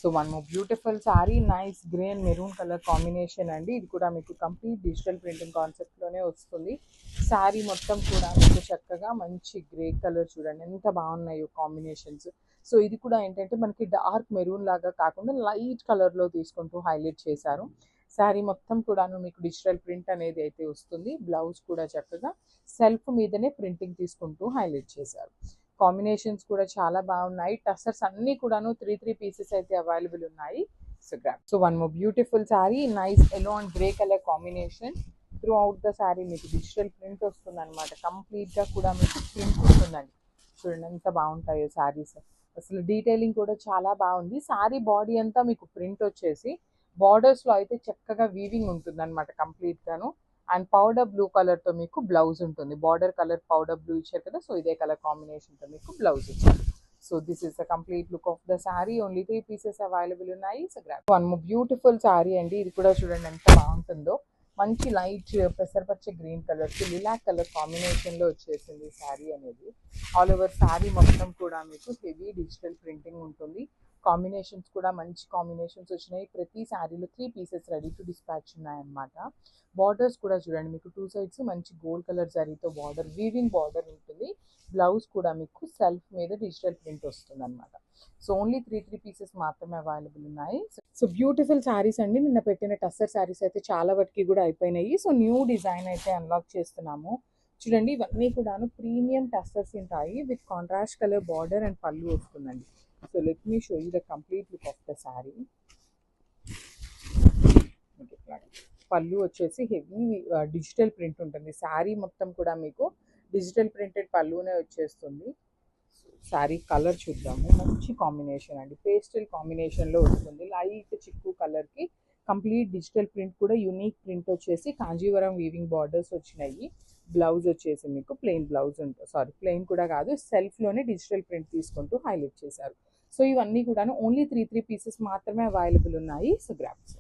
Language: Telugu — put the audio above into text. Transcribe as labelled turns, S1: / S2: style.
S1: So one more beautiful sari, nice grey and maroon colour combination అండి. ఇది కూడా మీకు కంప్లీట్ డిజిటల్ ప్రింటింగ్ కాన్సెప్ట్లోనే వస్తుంది. శారీ మొత్తం కూడా మీకు చక్కగా మంచి గ్రే కలర్, చూడండి ఎంత బాగున్నాయో కాంబినేషన్స్. సో ఇది కూడా ఏంటంటే మనకి డార్క్ మెరూన్ లాగా కాకుండా లైట్ కలర్లో తీసుకుంటూ హైలైట్ చేశారు. శారీ మొత్తం కూడాను మీకు డిజిటల్ ప్రింట్ అనేది అయితే వస్తుంది. బ్లౌజ్ కూడా చక్కగా సెల్ఫ్ మీదనే ప్రింటింగ్ తీసుకుంటూ హైలైట్ చేశారు. కాంబినేషన్స్ కూడా చాలా బాగున్నాయి. టసర్స్ అన్నీ కూడాను 3 పీసెస్ అయితే అవైలబుల్ ఉన్నాయి. So grab. So one more beautiful sari, nice yellow and grey colour combination. Through out the sari మీకు డిజిటల్ ప్రింట్ వస్తుంది అనమాట. కంప్లీట్గా కూడా మీకు ప్రింట్ ఉంటుందండి. చూడండి ఎంత బాగుంటాయో శారీస్. అసలు డీటెయిలింగ్ కూడా చాలా బాగుంది. శారీ బాడీ అంతా మీకు ప్రింట్ వచ్చేసి బార్డర్స్లో అయితే చక్కగా వీవింగ్ ఉంటుంది అనమాట కంప్లీట్గాను. అండ్ పౌడర్ బ్లూ కలర్తో మీకు బ్లౌజ్ ఉంటుంది. బార్డర్ కలర్ పౌడర్ బ్లూ ఇచ్చారు కదా, సో ఇదే కలర్ కాంబినేషన్తో మీకు బ్లౌజ్ ఇచ్చారు. So this is the complete look of the sari. Only 3 pieces available ఉన్నాయి. So grab. One more beautiful sari అండి. ఇది కూడా చూడండి ఎంత బాగుంటుందో. మంచి లైట్ పెసరపచ్చ గ్రీన్ కలర్కి లిలాక్ కలర్ కాంబినేషన్లో వచ్చేసింది శారీ అనేది. ఆల్ ఓవర్ శారీ మొత్తం కూడా మీకు హెవీ డిజిటల్ ప్రింటింగ్ ఉంటుంది. కాంబినేషన్స్ కూడా మంచి కాంబినేషన్స్ వచ్చినాయి. ప్రతి శారీలో 3 పీసెస్ రెడీ టు డిస్పాచ్ ఉన్నాయన్నమాట. బార్డర్స్ కూడా చూడండి మీకు 2 సైడ్స్ మంచి గోల్డ్ కలర్ జరీతో బార్డర్, వీవింగ్ బార్డర్ ఉంటుంది. బ్లౌజ్ కూడా మీకు సెల్ఫ్ మీద డిజిటల్ ప్రింట్ వస్తుంది అనమాట. సో ఓన్లీ 3 పీసెస్ మాత్రమే అవైలబుల్ ఉన్నాయి. సో బ్యూటిఫుల్ శారీస్ అండి. నిన్న పెట్టిన టస్సర్ శారీస్ అయితే చాలా వరకు కూడా అయిపోయినాయి. సో న్యూ డిజైన్ అయితే అన్లాక్ చేస్తున్నాము. చూడండి ఇవన్నీ కూడాను ప్రీమియం టస్సర్స్ ఉంటాయి. With contrast colour border and పళ్ళు వస్తుందండి. So let me show you the complete look of the sari. పళ్ళు వచ్చేసి హెవీ డిజిటల్ ప్రింట్ ఉంటుంది. శారీ మొత్తం కూడా మీకు డిజిటల్ ప్రింటెడ్ పళ్ళునే వచ్చేస్తుంది. శారీ కలర్ చూద్దాము. మంచి కాంబినేషన్ అండి. పేస్టల్ కాంబినేషన్లో వస్తుంది. లైట్ చిక్కు కలర్కి కంప్లీట్ డిజిటల్ ప్రింట్ కూడా యూనిక్ ప్రింట్ వచ్చేసి కాంజీవరం వీవింగ్ బార్డర్స్ వచ్చినాయి. బ్లౌజ్ వచ్చేసి మీకు ప్లెయిన్ బ్లౌజ్ ఉంటుంది. సారీ ప్లెయిన్ కూడా కాదు, సెల్ఫ్లోనే డిజిటల్ ప్రింట్ తీసుకుంటూ హైలైట్ చేశారు. సో ఇవన్నీ కూడాను ఓన్లీ 3 పీసెస్ మాత్రమే అవైలబుల్ ఉన్నాయి. So grasp.